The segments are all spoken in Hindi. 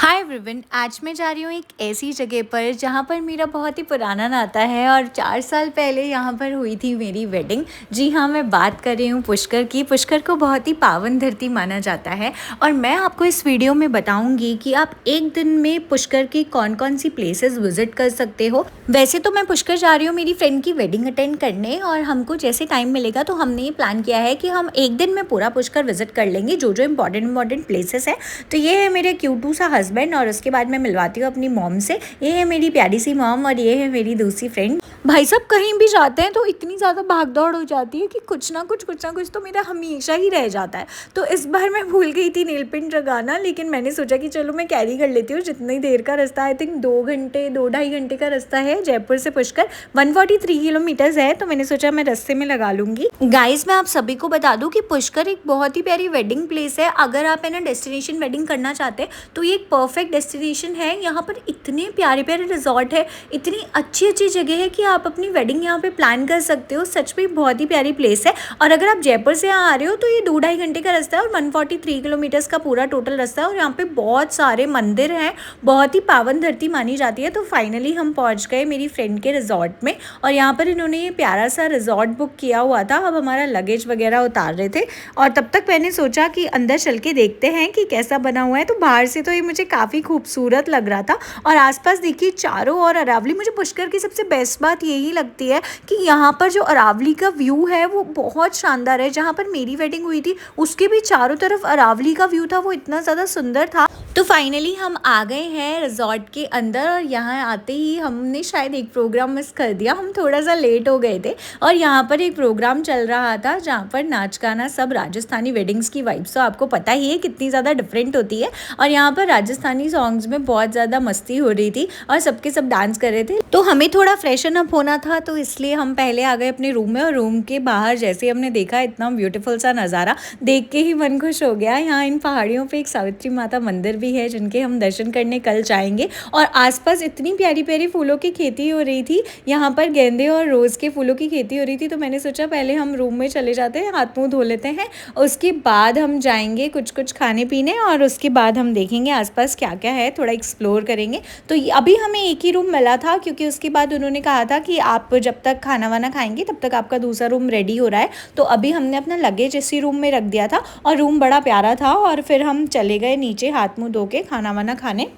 हाय एवरीवन, आज मैं जा रही हूँ एक ऐसी जगह पर जहाँ पर मेरा बहुत ही पुराना नाता है और 4 साल पहले यहाँ पर हुई थी मेरी वेडिंग। जी हाँ, मैं बात कर रही हूँ पुष्कर की। पुष्कर को बहुत ही पावन धरती माना जाता है और मैं आपको इस वीडियो में बताऊँगी कि आप एक दिन में पुष्कर की कौन कौन सी प्लेसेस विजिट कर सकते हो। वैसे तो मैं पुष्कर जा रही हूँ मेरी फ्रेंड की वेडिंग अटेंड करने और हमको जैसे टाइम मिलेगा तो हमने ये प्लान किया है कि हम एक दिन में पूरा पुष्कर विजिट कर लेंगे, जो जो इंपॉर्टेंट प्लेसेस है। तो ये है मेरे क्यूटू सा हस्बैंड और उसके बाद मैं मिलवाती हूँ अपनी मॉम से। ये है मेरी प्यारी सी मॉम और ये है मेरी दूसरी फ्रेंड। भाई साहब, कहीं भी जाते हैं तो इतनी ज़्यादा भागदौड़ हो जाती है कि कुछ ना कुछ तो मेरा हमेशा ही रह जाता है। तो इस बार मैं भूल गई थी नेल पेंट लगाना, लेकिन मैंने सोचा कि चलो मैं कैरी कर लेती हूँ। जितनी देर का रास्ता, आई थिंक 2-2.5 घंटे का रास्ता है जयपुर से पुष्कर। 143 किलोमीटर्स है, तो मैंने सोचा मैं रास्ते में लगा लूँगी। गाइस, मैं आप सभी को बता दूँ कि पुष्कर एक बहुत ही प्यारी वेडिंग प्लेस है। अगर आप है ना डेस्टिनेशन वेडिंग करना चाहते हैं तो ये एक परफेक्ट डेस्टिनेशन है। यहाँ पर इतने प्यारे प्यारे रिजॉर्ट है, इतनी अच्छी अच्छी जगह है कि आप अपनी वेडिंग यहाँ पे प्लान कर सकते हो। सच में बहुत ही प्यारी प्लेस है। और अगर आप जयपुर से यहाँ आ रहे हो तो ये 2-2.5 घंटे का रास्ता है और 143 किलोमीटर्स का पूरा टोटल रास्ता है। और यहाँ पे बहुत सारे मंदिर हैं, बहुत ही पावन धरती मानी जाती है। तो फाइनली हम पहुँच गए मेरी फ्रेंड के रिजॉर्ट में और यहाँ पर इन्होंने ये प्यारा सा रिजॉर्ट बुक किया हुआ था। अब हमारा लगेज वगैरह उतार रहे थे और तब तक मैंने सोचा कि अंदर चल के देखते हैं कि कैसा बना हुआ है। तो बाहर से तो ये मुझे काफ़ी खूबसूरत लग रहा था और आसपास देखिए चारों ओर अरावली। मुझे पुष्कर की सबसे बेस्ट बात यही लगती है कि यहाँ पर जो अरावली का व्यू है वो बहुत शानदार है। जहाँ पर मेरी वेडिंग हुई थी उसके भी चारों तरफ अरावली का व्यू था, वो इतना ज़्यादा सुंदर था। तो फाइनली हम आ गए हैं रिजॉर्ट के अंदर और यहाँ आते ही हमने शायद एक प्रोग्राम मिस कर दिया। हम थोड़ा सा लेट हो गए थे और यहाँ पर एक प्रोग्राम चल रहा था जहाँ पर नाच गाना सब राजस्थानी वेडिंग्स की वाइब्स, तो आपको पता ही है कितनी ज़्यादा डिफरेंट होती है। और यहाँ पर राजस्थानी सॉन्ग्स में बहुत ज़्यादा मस्ती हो रही थी और सबके सब डांस कर रहे थे। तो हमें थोड़ा फ्रेशन अप होना था, तो इसलिए हम पहले आ गए अपने रूम में। और रूम के बाहर जैसे हमने देखा इतना ब्यूटीफुल सा नज़ारा देख के ही मन खुश हो गया। यहाँ इन पहाड़ियों पे एक सावित्री माता मंदिर भी है जिनके हम दर्शन करने कल जाएंगे। और आसपास इतनी प्यारी प्यारी फूलों की खेती हो रही थी, यहाँ पर गेंदे और रोज़ के फूलों की खेती हो रही थी। तो मैंने सोचा पहले हम रूम में चले जाते हैं, हाथ मुँह धो लेते हैं, उसके बाद हम जाएंगे कुछ खाने पीने और उसके बाद हम देखेंगे आसपास क्या क्या है, थोड़ा एक्सप्लोर करेंगे। तो अभी हमें एक ही रूम मिला था क्योंकि उसके बाद उन्होंने कहा था कि आप जब तक खाना वाना खाएंगे तब तक आपका दूसरा रूम रेडी हो रहा है। तो अभी हमने अपना लगेज इसी रूम में रख दिया था और रूम बड़ा प्यारा था और फिर हम चले गए नीचे हाथ मुँह धो के खाना वाना खाने।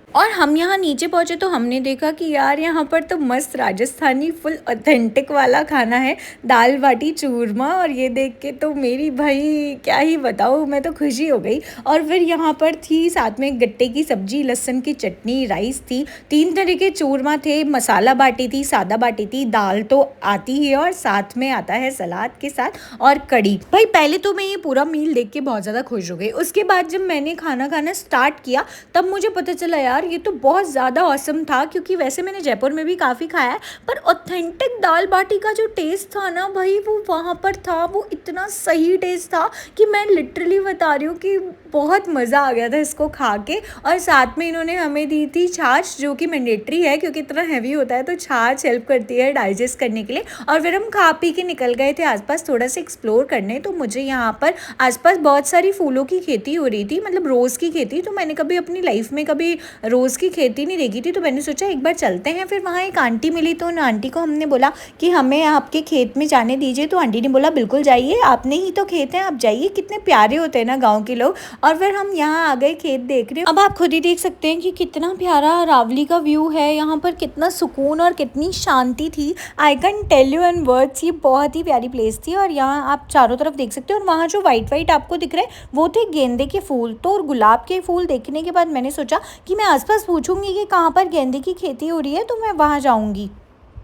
और हम यहाँ नीचे पहुँचे तो हमने देखा कि यार यहाँ पर तो मस्त राजस्थानी फुल ऑथेंटिक वाला खाना है, दाल बाटी चूरमा। और ये देख के तो मेरी भाई क्या ही बताऊँ, मैं तो खुशी हो गई। और फिर यहाँ पर थी साथ में गट्टे की सब्जी, लहसुन की चटनी, राइस थी, 3 तरह के चूरमा थे, मसाला बाटी थी, सादा बाटी थी, दाल तो आती ही और साथ में आता है सलाद के साथ और कड़ी। भाई पहले तो मैं ये पूरा मील देख के बहुत ज़्यादा खुश हो गई। उसके बाद जब मैंने खाना खाना स्टार्ट किया तब मुझे पता चला यार ये तो बहुत ज़्यादा ऑसम था। क्योंकि वैसे मैंने जयपुर में भी काफ़ी खाया है, पर ऑथेंटिक दाल बाटी का जो टेस्ट था ना भाई, वो वहाँ पर था। वो इतना सही टेस्ट था कि मैं लिटरली बता रही हूँ कि बहुत मज़ा आ गया था इसको खा के। और साथ में इन्होंने हमें दी थी छाछ, जो कि मैंडेटरी है क्योंकि इतना हैवी होता है, तो छाछ हेल्प करती है डाइजेस्ट करने के लिए। और फिर हम खा पी के निकल गए थे आसपास थोड़ा सा एक्सप्लोर करने। तो मुझे यहाँ पर आसपास बहुत सारी फूलों की खेती हो रही थी, मतलब रोज़ की खेती। तो मैंने कभी अपनी लाइफ में कभी रोज़ की खेती नहीं देखी थी, तो मैंने सोचा एक बार चलते हैं। फिर वहाँ एक आंटी मिली, तो उन आंटी को हमने बोला कि हमें आपके खेत में जाने दीजिए। तो आंटी ने बोला बिल्कुल जाइए, आपने ही तो खेत हैं, आप जाइए। कितने प्यारे होते हैं ना गाँव के लोग। और फिर हम यहाँ आ गए खेत देख रहे हो। अब आप खुद ही देख सकते हैं कि कितना प्यारा अरावली का व्यू है, यहाँ पर कितना सुकून और कितनी शांति थी। I can tell you in words, ये बहुत ही प्यारी प्लेस थी। और यहाँ आप चारों तरफ देख सकते हो। और वहाँ जो वाइट आपको दिख रहा है वो थे गेंदे के फूल। तो और गुलाब के फूल देखने के बाद मैंने सोचा कि मैं आसपास पूछूंगी कि कहाँ पर गेंदे की खेती हो रही है, तो मैं वहाँ जाऊँगी।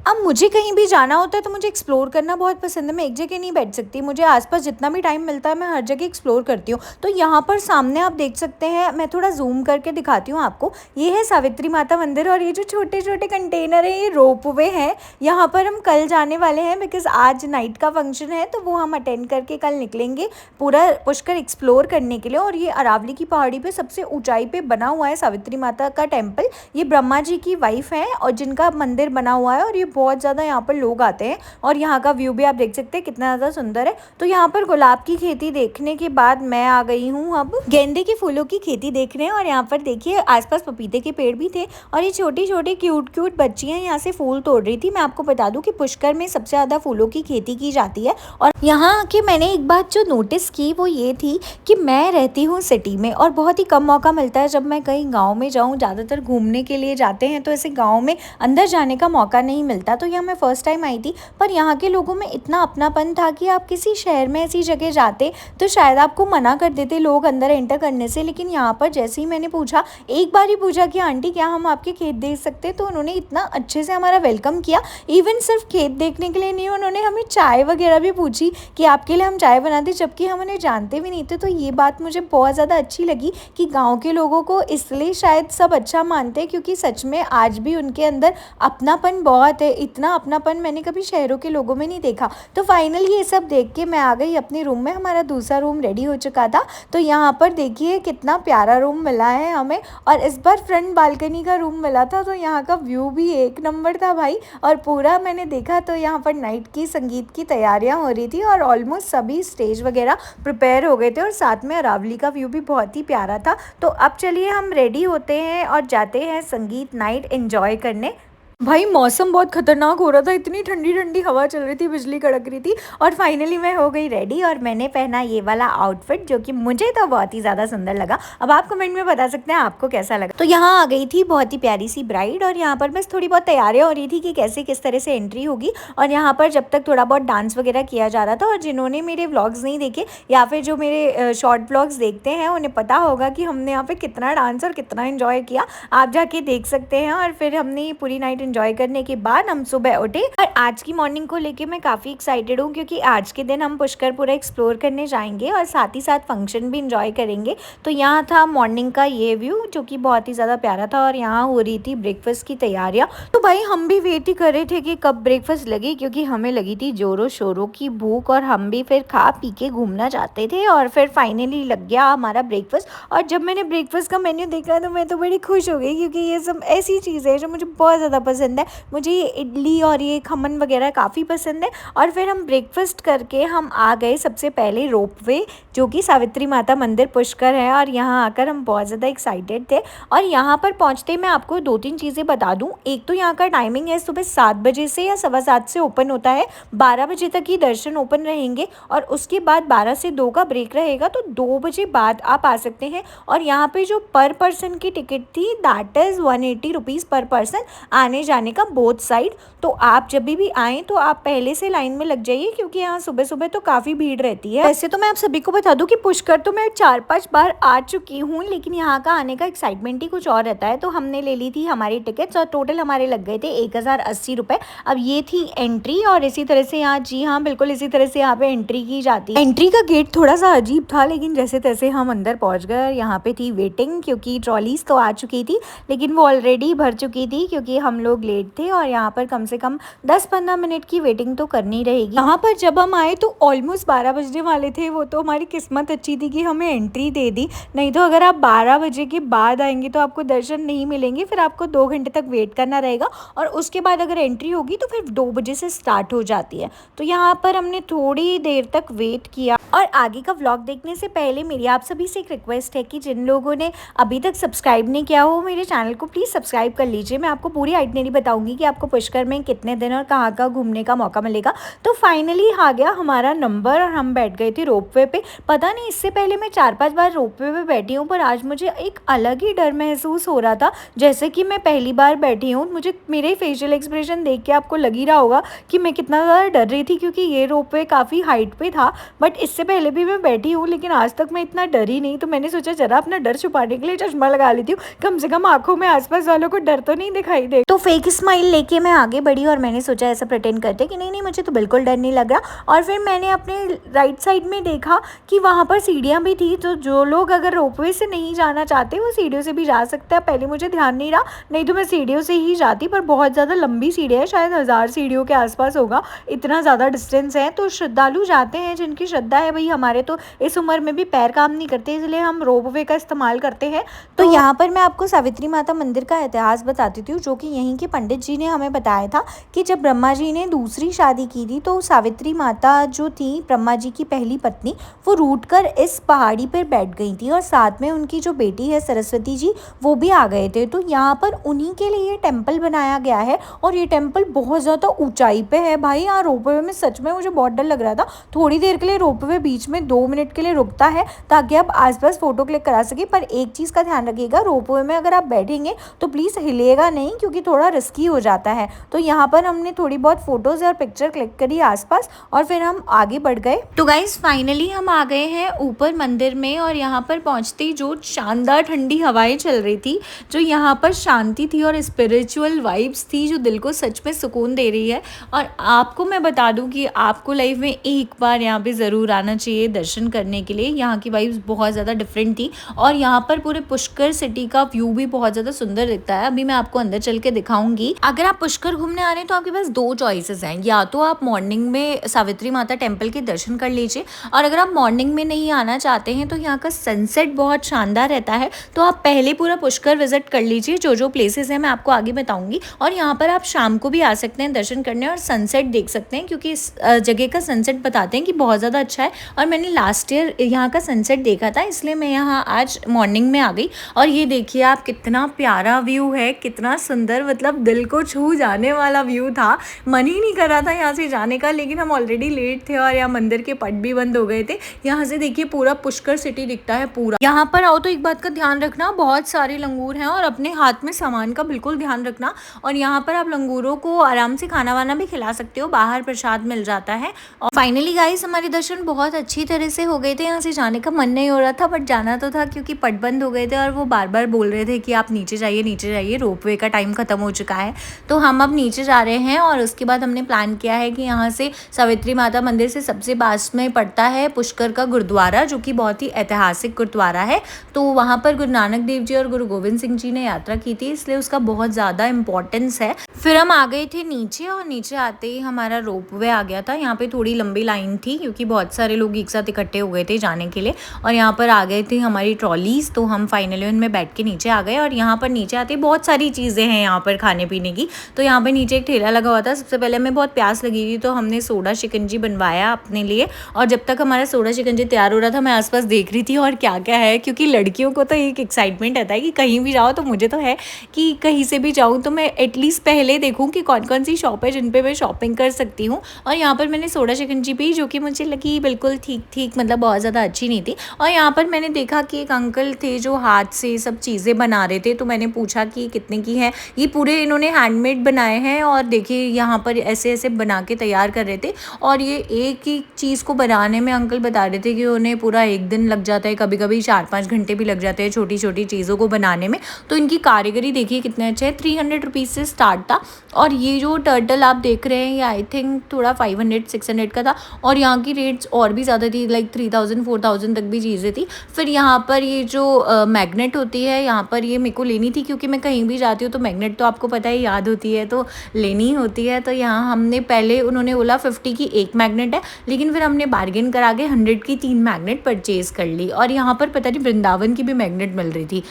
अब मुझे कहीं भी जाना होता है तो मुझे एक्सप्लोर करना बहुत पसंद है। मैं एक जगह नहीं बैठ सकती, मुझे आसपास जितना भी टाइम मिलता है मैं हर जगह एक्सप्लोर करती हूँ। तो यहाँ पर सामने आप देख सकते हैं, मैं थोड़ा जूम करके दिखाती हूँ आपको। ये है सावित्री माता मंदिर और ये जो छोटे छोटे कंटेनर है ये रोपवे हैं। यहाँ पर हम कल जाने वाले हैं बिकॉज आज नाइट का फंक्शन है, तो वो हम अटेंड करके कल निकलेंगे पूरा पुष्कर एक्सप्लोर करने के लिए। और ये अरावली की पहाड़ी पर सबसे ऊँचाई पर बना हुआ है सावित्री माता का टेम्पल। ये ब्रह्मा जी की वाइफ है और जिनका मंदिर बना हुआ है और ये बहुत ज़्यादा यहाँ पर लोग आते हैं और यहाँ का व्यू भी आप देख सकते हैं कितना ज़्यादा सुंदर है। तो यहाँ पर गुलाब की खेती देखने के बाद मैं आ गई हूँ अब गेंदे के फूलों की खेती देखने। और यहाँ पर देखिए आसपास पपीते के पेड़ भी थे और ये छोटी छोटी क्यूट बच्चियाँ यहाँ से फूल तोड़ रही थी। मैं आपको बता दूं कि पुष्कर में सबसे ज़्यादा फूलों की खेती की जाती है। और यहाँ आके मैंने एक बात जो नोटिस की वो ये थी कि मैं रहती हूँ सिटी में और बहुत ही कम मौका मिलता है जब मैं कहीं गांव में जाऊँ। ज़्यादातर घूमने के लिए जाते हैं तो ऐसे गांव में अंदर जाने का मौका नहीं मिलता। तो यहाँ मैं फ़र्स्ट टाइम आई थी, पर यहाँ के लोगों में इतना अपनापन था कि आप किसी शहर में ऐसी जगह जाते तो शायद आपको मना कर देते लोग अंदर एंटर करने से। लेकिन यहाँ पर जैसे ही मैंने पूछा, एक बार ही पूछा कि आंटी क्या हम आपके खेत देख सकते हैं, तो उन्होंने इतना अच्छे से हमारा वेलकम किया। इवन सिर्फ खेत देखने के लिए नहीं, उन्होंने हमें चाय वगैरह भी पूछी कि आपके लिए हम चाय बनाते, जबकि हम उन्हें जानते भी नहीं थे। तो ये बात मुझे बहुत ज़्यादा अच्छी लगी कि गांव के लोगों को इसलिए शायद सब अच्छा मानते हैं क्योंकि सच में आज भी उनके अंदर अपनापन बहुत है। इतना अपनापन मैंने कभी शहरों के लोगों में नहीं देखा। तो फाइनली ये सब देख के मैं आ गई अपने रूम में। हमारा दूसरा रूम रेडी हो चुका था। तो यहाँ पर देखिए कितना प्यारा रूम मिला है हमें, और इस बार फ्रंट बालकनी का रूम मिला था। तो यहाँ का व्यू भी एक नंबर था भाई। और पूरा मैंने देखा तो यहाँ पर नाइट की संगीत की तैयारियां हो रही थी और ऑलमोस्ट सभी स्टेज वगैरह प्रिपेयर हो गए थे और साथ में अरावली का व्यू भी बहुत ही प्यारा था। तो अब चलिए हम रेडी होते हैं और जाते हैं संगीत नाइट एंजॉय करने। भाई मौसम बहुत खतरनाक हो रहा था, इतनी ठंडी ठंडी हवा चल रही थी, बिजली कड़क रही थी। और फाइनली मैं हो गई रेडी और मैंने पहना ये वाला आउटफिट जो कि मुझे तो बहुत ही ज़्यादा सुंदर लगा। अब आप कमेंट में बता सकते हैं आपको कैसा लगा। तो यहाँ आ गई थी बहुत ही प्यारी सी ब्राइड और यहाँ पर बस थोड़ी बहुत तैयारियाँ हो रही थी कि कैसे किस तरह से एंट्री होगी। और यहाँ पर जब तक थोड़ा बहुत डांस वगैरह किया जा रहा था, और जिन्होंने मेरे व्लॉग्स नहीं देखे या फिर जो मेरे शॉर्ट व्लॉग्स देखते हैं उन्हें पता होगा कि हमने यहाँ पर कितना डांस और कितना इन्जॉय किया। आप जाके देख सकते हैं। और फिर हमने पूरी नाइट इन्जॉय करने के बाद हम सुबह उठे। और आज की मॉर्निंग को लेके मैं काफ़ी एक्साइटेड हूँ क्योंकि आज के दिन हम पुष्कर पूरा एक्सप्लोर करने जाएंगे और साथ ही साथ फंक्शन भी इंजॉय करेंगे। तो यहाँ था मॉर्निंग का ये व्यू जो कि बहुत ही ज़्यादा प्यारा था। और यहाँ हो रही थी ब्रेकफास्ट की तैयारियाँ। तो भाई हम भी वेट ही कर रहे थे कि कब ब्रेकफास्ट लगे, क्योंकि हमें लगी थी जोरों शोरों की भूख और हम भी फिर खा पी के घूमना चाहते थे। और फिर फाइनली लग गया हमारा ब्रेकफास्ट। और जब मैंने ब्रेकफास्ट का मेन्यू देखा तो मैं तो बड़ी खुश हो गई, क्योंकि ये सब ऐसी चीज़ें हैं जो मुझे बहुत ज़्यादा पसंद है। मुझे ये इडली और ये खमन वगैरह काफ़ी पसंद है। और फिर हम ब्रेकफास्ट करके हम आ गए सबसे पहले रोपवे, जो कि सावित्री माता मंदिर पुष्कर है। और यहाँ आकर हम बहुत ज़्यादा एक्साइटेड थे। और यहाँ पर पहुँचते मैं आपको 2-3 चीज़ें बता दूँ। एक तो यहाँ का टाइमिंग है सुबह 7 बजे से या 7:15 से ओपन होता है, 12 बजे तक ही दर्शन ओपन रहेंगे। और उसके बाद 12 से 2 का ब्रेक रहेगा, तो 2 बजे बाद आप आ सकते हैं। और यहाँ पे जो पर पर्सन की टिकट थी दैट इज़ 180 रुपीज़ पर पर्सन, आने जाने का बोथ साइड। तो आप जब भी आएँ तो आप पहले से लाइन में लग जाइए, क्योंकि यहाँ सुबह सुबह तो काफ़ी भीड़ रहती है। वैसे तो मैं आप सभी को बता दूं कि पुष्कर तो मैं 4-5 बार आ चुकी हूँ, लेकिन यहाँ का आने का एक्साइटमेंट ही कुछ और रहता है। तो हमने ले ली थी हमारी टिकट्स और टोटल हमारे लग गए थे 1080 रुपये। अब ये थी एंट्री। और इसी तरह से यहाँ, जी हाँ बिल्कुल इसी तरह से यहाँ पे एंट्री की जाती है। एंट्री का गेट थोड़ा सा अजीब था, लेकिन जैसे तैसे हम अंदर पहुँच गए। यहाँ पे थी वेटिंग, क्योंकि ट्रॉलीज तो आ चुकी थी लेकिन वो ऑलरेडी भर चुकी थी क्योंकि हम लोग लेट थे। और यहाँ पर कम से कम 10-15 मिनट की वेटिंग तो करनी रहेगी। यहाँ पर जब हम आए तो ऑलमोस्ट 12 बजने वाले थे। वो तो हमारी किस्मत अच्छी थी कि हमें एंट्री दे दी, नहीं तो अगर आप 12 बजे के बाद आएंगे तो आपको दर्शन नहीं मिलेंगे। फिर आपको 2 घंटे तक वेट करना रहेगा और उसके बाद अगर एंट्री होगी तो फिर 2 बजे से स्टार्ट हो जाती है। तो यहाँ पर हमने थोड़ी देर तक वेट किया। और आगे का व्लॉग देखने से पहले मेरी आप सभी से एक रिक्वेस्ट है कि जिन लोगों ने अभी तक सब्सक्राइब नहीं किया हो मेरे चैनल को प्लीज़ सब्सक्राइब कर लीजिए। मैं आपको पूरी आइटनरी बताऊंगी कि आपको पुष्कर में कितने दिन और कहाँ का घूमने का मौका मिलेगा। तो फाइनली आ गया हमारा नंबर और हम बैठ गए थे रोपवे पे। पता नहीं इससे पहले मैं 4-5 बार रोपवे पे बैठी हूँ, पर आज मुझे एक अलग ही डर महसूस हो रहा था, जैसे कि मैं पहली बार बैठी हूँ। मुझे मेरे फेशियल एक्सप्रेशन देख के आपको लग ही रहा होगा कि मैं कितना ज़्यादा डर रही थी, क्योंकि ये रोपवे काफ़ी हाइट पे था। बट इससे पहले भी मैं बैठी हूँ लेकिन आज तक मैं इतना डरी नहीं। तो मैंने सोचा जरा अपना डर छुपाने के लिए चश्मा लगा लेती हूँ, कम से कम आंखों में आसपास वालों को डर तो नहीं दिखाई दे। तो फेक स्माइल लेके मैं आगे बढ़ी और मैंने सोचा ऐसा प्रिटेंड करते कि नहीं मुझे तो बिल्कुल डर नहीं लग रहा। और फिर मैंने अपने राइट साइड में देखा कि वहाँ पर सीढ़ियाँ भी थी, तो जो लोग अगर रोपवे से नहीं जाना चाहते वो सीढ़ियों से भी जा सकते हैं। पहले मुझे ध्यान नहीं रहा, नहीं तो मैं सीढ़ियों से ही जाती, पर बहुत ज़्यादा लंबी सीढ़ियाँ है, शायद 1000 सीढ़ियों के आसपास होगा, इतना ज़्यादा डिस्टेंस है। तो श्रद्धालु जाते हैं जिनकी श्रद्धा है। भाई हमारे तो इस उम्र में भी पैर काम नहीं करते, इसलिए हम रोपवे का इस्तेमाल करते हैं। तो यहाँ पर मैं आपको सावित्री माता मंदिर का इतिहास बताती थी, जो कि यहीं के पंडित जी ने हमें बताया था कि जब ब्रह्मा जी ने दूसरी शादी की थी तो सावित्री माता जो थी ब्रह्मा जी की पहली पत्नी, वो रूठ कर इस पहाड़ी पर बैठ गई थी और साथ में उनकी जो बेटी है सरस्वती जी वो भी आ गए थे। तो यहाँ पर उन्हीं के लिए ये टेम्पल बनाया गया है और ये टेम्पल बहुत ज़्यादा ऊंचाई पे है। भाई यहाँ रोपवे में सच में मुझे बहुत डर लग रहा था। थोड़ी देर के लिए रोपवे बीच में 2 मिनट के लिए रुकता है ताकि आप आसपास फ़ोटो क्लिक करा सके, पर एक चीज़ का ध्यान रखिएगा, रोपवे में अगर आप बैठेंगे तो प्लीज़ हिलिएगा नहीं क्योंकि थोड़ा रिस्की हो जाता है। तो यहाँ पर हमने थोड़ी बहुत फ़ोटोज़ और पिक्चर क्लिक करी आसपास और फिर हम आगे बढ़ गए। तो गाइस फाइनली हम आ गए हैं ऊपर मंदिर में और यहाँ पर पहुँचते ही जो शानदार ठंडी हवाएं चल रही थी, जो यहाँ पर शांति थी और स्पिरिचुअल वाइब्स थी जो दिल को सच में सुकून दे रही है। और आपको मैं बता दूं कि आपको लाइफ में एक बार यहाँ पे ज़रूर आना चाहिए दर्शन करने के लिए। यहाँ की वाइब्स बहुत ज़्यादा डिफरेंट थी और यहाँ पर पूरे पुष्कर सिटी का व्यू भी बहुत ज़्यादा सुंदर दिखता है। अभी मैं आपको अंदर चल के दिखाऊंगी। अगर आप पुष्कर घूमने आ रहे हैं तो आपके पास 2 चॉइसेस हैं, या तो आप मॉर्निंग में सावित्री माता टेम्पल के दर्शन कर लीजिए, और अगर आप मॉर्निंग में नहीं आना चाहते हैं तो यहाँ का सनसेट बहुत शानदार रहता है, तो आप पहले पूरा पुष्कर विजिट कर लीजिए। जो प्लेसेस हैं मैं आपको आगे बताऊंगी, और यहाँ पर आप शाम को भी आ सकते हैं दर्शन करने और सनसेट देख सकते हैं, क्योंकि इस जगह का सनसेट बताते हैं कि बहुत ज़्यादा अच्छा है। और मैंने लास्ट ईयर यहाँ का सनसेट देखा था, इसलिए मैं यहाँ आज मॉर्निंग में आ गई। और ये देखिए आप, कितना प्यारा व्यू है, कितना सुंदर, मतलब दिल को छू जाने वाला व्यू था। मन ही नहीं कर रहा था यहाँ से जाने का, लेकिन हम ऑलरेडी लेट थे और यहाँ मंदिर के पट भी बंद हो गए थे। यहाँ से देखिए पूरा पुष्कर सिटी दिखता है पूरा। यहाँ पर आओ तो एक बात का ध्यान रखना, बहुत सारे लंगूर हैं और अपने हाथ में सामान का बिल्कुल ध्यान रखना। और यहाँ पर आप लंगूरों को आराम से खाना वाना भी खिला सकते हो, बाहर प्रसाद मिल जाता है। और फाइनली गाइस हमारे दर्शन बहुत अच्छी तरह से हो गए थे। यहाँ से जाने का मन नहीं हो रहा था, बट जाना तो था क्योंकि पट बंद हो गए थे और वो बार बार बोल रहे थे कि आप नीचे जाइए नीचे जाइए, रोपवे का टाइम खत्म हो चुका है। तो हम अब नीचे जा रहे हैं और उसके बाद हमने प्लान किया है कि यहाँ से सावित्री माता मंदिर से सबसे पास में पड़ता है पुष्कर का गुरुद्वारा, जो कि बहुत ही ऐतिहासिक गुरुद्वारा है। तो वहाँ पर गुरु नानक देव जी और गुरु गोविंद सिंह जी ने यात्रा की थी, इसलिए उसका बहुत ज़्यादा इम्पोर्टेंस है। फिर हम आ गए थे नीचे और नीचे आते ही हमारा रोपवे आ गया था। यहाँ पे थोड़ी लंबी लाइन थी क्योंकि बहुत सारे लोग एक साथ इकट्ठे हो गए थे जाने के लिए, और यहाँ पर आ गए थे हमारी ट्रॉलीज। तो हम फाइनली उनमें बैठ के नीचे आ गए और यहाँ पर नीचे आते बहुत सारी चीज़ें हैं यहाँ पर खाने पीने की। तो यहाँ पर नीचे एक ठेला लगा हुआ था। सबसे पहले हमें बहुत प्यास लगी थी तो हमने सोडा शिकंजी बनवाया अपने लिए, और जब तक हमारा सोडा शिकंजी तैयार हो रहा था मैं आसपास देख रही थी और क्या क्या है, क्योंकि लड़कियों को तो एक एक्साइटमेंट रहता है कि कहीं भी जाओ, तो मुझे तो है कि कहीं से भी जाऊँ तो मैं एटलीस्ट पहले देखूँ कि कौन कौन सी शॉप है जिन पे मैं शॉपिंग कर सकती हूँ। और यहाँ पर मैंने सोडा शिकंजी पी जो कि मुझे लगी बिल्कुल ठीक ठीक, मतलब बहुत ज़्यादा अच्छी नहीं थी। और यहाँ पर मैंने देखा कि एक अंकल थे जो हाथ से सब चीज़ें बना रहे थे, तो मैंने पूछा कि कितने की है। ये पूरे इन्होंने हैंडमेड बनाए हैं और देखिए यहाँ पर ऐसे ऐसे बना के तैयार कर रहे थे। और ये एक ही चीज़ को बनाने में अंकल बता रहे थे कि उन्हें पूरा 1 दिन लग जाता है, कभी कभी 4-5 घंटे भी लग जाते हैं छोटी छोटी चीज़ों को बनाने में। तो इनकी कारीगरी देखिए कितने अच्छे है। 300 रुपीज़ से स्टार्ट था, और ये जो टर्टल आप देख रहे हैं ये आई थिंक थोड़ा 500-600 का था, और यहाँ की रेट्स और भी ज़्यादा थी, लाइक 3000-4000 तक भी चीज़ें थी। फिर यहाँ पर ये जो मैग्नेट होती है, यहाँ पर ये मेरे को लेनी थी क्योंकि मैं कहीं भी जाती हूँ तो मैग्नेट तो आपको पता है याद होती है, तो लेनी ही होती है। तो यहाँ हमने पहले, उन्होंने बोला 50 की एक मैग्नेट है, लेकिन फिर हमने बार्गेन करा के 100 की 3 मैग्नेट परचेज़ कर ली। और यहाँ पर पता नहीं वृंदावन की भी मैग्नेट मिल रही थी।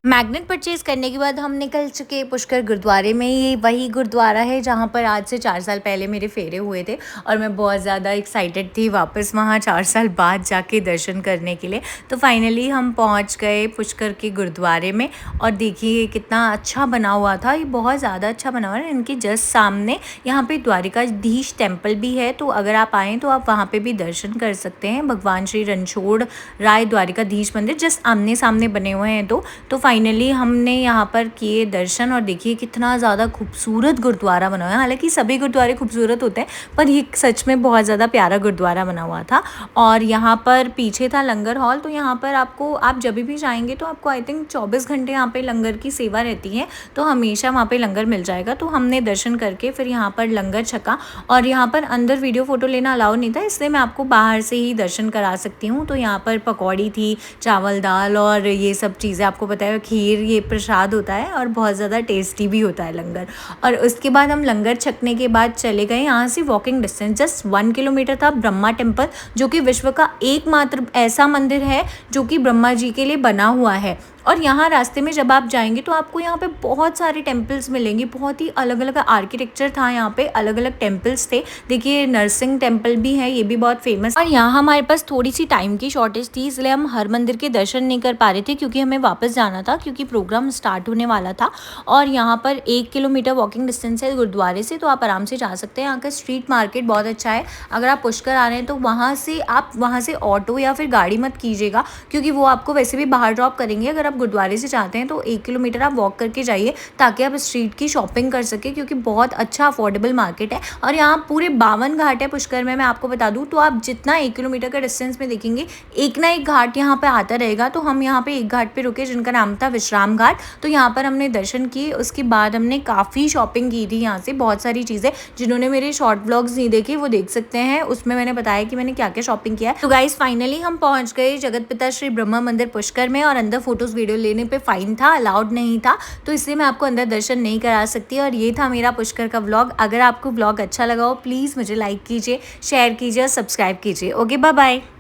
मैग्नेट परचेज़ करने के बाद हम निकल चुके पुष्कर गुरुद्वारे में। ये वही गुरुद्वारा है जहाँ पर आज से 4 साल पहले मेरे फेरे हुए थे, और मैं बहुत ज़्यादा एक्साइटेड थी वापस वहाँ 4 साल बाद जाके दर्शन करने के लिए। तो फाइनली हम पहुँच गए पुष्कर के गुरुद्वारे में, और देखिए कितना अच्छा बना हुआ था, ये बहुत ज़्यादा अच्छा बना हुआ है। इनके जस्ट सामने यहाँ पे द्वारिकाधीश टेम्पल भी है, तो अगर आप आएँ तो आप वहाँ पर भी दर्शन कर सकते हैं। भगवान श्री रणछोड़ राय द्वारिकाधीश मंदिर जस्ट आमने सामने बने हुए हैं। तो फाइनली हमने यहाँ पर किए दर्शन, और देखिए कितना ज़्यादा खूबसूरत गुरुद्वारा बना हुआ है। हालांकि सभी गुरुद्वारे खूबसूरत होते हैं, पर ये सच में बहुत ज़्यादा प्यारा गुरुद्वारा बना हुआ था। और यहाँ पर पीछे था लंगर हॉल, तो यहाँ पर आपको, आप जब भी जाएंगे तो आपको आई थिंक 24 घंटे यहाँ पे लंगर की सेवा रहती है, तो हमेशा वहाँ पे लंगर मिल जाएगा। तो हमने दर्शन करके फिर यहाँ पर लंगर छका, और यहाँ पर अंदर वीडियो फ़ोटो लेना अलाउ नहीं था, इसलिए मैं आपको बाहर से ही दर्शन करा सकती हूँ। तो यहाँ पर पकौड़ी थी, चावल दाल और ये सब चीज़ें, आपको पता है खीर, ये प्रसाद होता है और बहुत ज़्यादा टेस्टी भी होता है लंगर। और उसके बाद हम लंगर छकने के बाद चले गए, यहाँ से वॉकिंग डिस्टेंस जस्ट 1 किलोमीटर था ब्रह्मा टेम्पल, जो कि विश्व का एकमात्र ऐसा मंदिर है जो कि ब्रह्मा जी के लिए बना हुआ है। और यहाँ रास्ते में जब आप जाएंगे तो आपको यहाँ पे बहुत सारे टेम्पल्स मिलेंगे, बहुत ही अलग अलग आर्किटेक्चर था यहाँ पे, अलग अलग टेम्पल्स थे। देखिए नरसिंह टेम्पल भी है, ये भी बहुत फेमस। और यहाँ हमारे पास थोड़ी सी टाइम की शॉर्टेज थी, इसलिए हम हर मंदिर के दर्शन नहीं कर पा रहे थे क्योंकि हमें वापस जाना था, क्योंकि प्रोग्राम स्टार्ट होने वाला था। और यहाँ पर 1 किलोमीटर वॉकिंग डिस्टेंस है गुरुद्वारे से, तो आप आराम से जा सकते हैं। यहाँ का स्ट्रीट मार्केट बहुत अच्छा है। अगर आप पुष्कर आ रहे हैं तो वहाँ से ऑटो या फिर गाड़ी मत कीजिएगा, क्योंकि वो आपको वैसे भी बाहर ड्रॉप करेंगे। अगर आप गुरुद्वारे से चाहते हैं तो 1 किलोमीटर आप वॉक करके जाइए, ताकि आप स्ट्रीट की शॉपिंग कर सके, क्योंकि बहुत अच्छा अफोर्डेबल मार्केट है। और यहाँ पूरे 52 घाट है पुष्कर में, मैं आपको बता दूँ। तो आप जितना 1 किलोमीटर का डिस्टेंस में देखेंगे, एक ना एक घाट यहाँ पे आता रहेगा। तो हम यहाँ पे एक घाट पे रुके जिनका नाम था विश्राम घाट। तो यहाँ पर हमने दर्शन किए, उसके बाद हमने काफ़ी शॉपिंग की थी यहाँ से, बहुत सारी चीज़ें। जिन्होंने मेरे शॉर्ट व्लॉग्स नहीं देखे वो देख सकते हैं, उसमें मैंने बताया कि मैंने क्या क्या शॉपिंग किया है। तो गाइस फाइनली हम पहुंच गए जगत पिता श्री ब्रह्मा मंदिर पुष्कर में, और अंदर फोटोज वीडियो लेने पे फाइन था, अलाउड नहीं था, तो इसलिए मैं आपको अंदर दर्शन नहीं करा सकती। और ये था मेरा पुष्कर का व्लॉग। अगर आपको व्लॉग अच्छा लगा हो प्लीज़ मुझे लाइक कीजिए, शेयर कीजिए और सब्सक्राइब कीजिए। Okay, bye bye.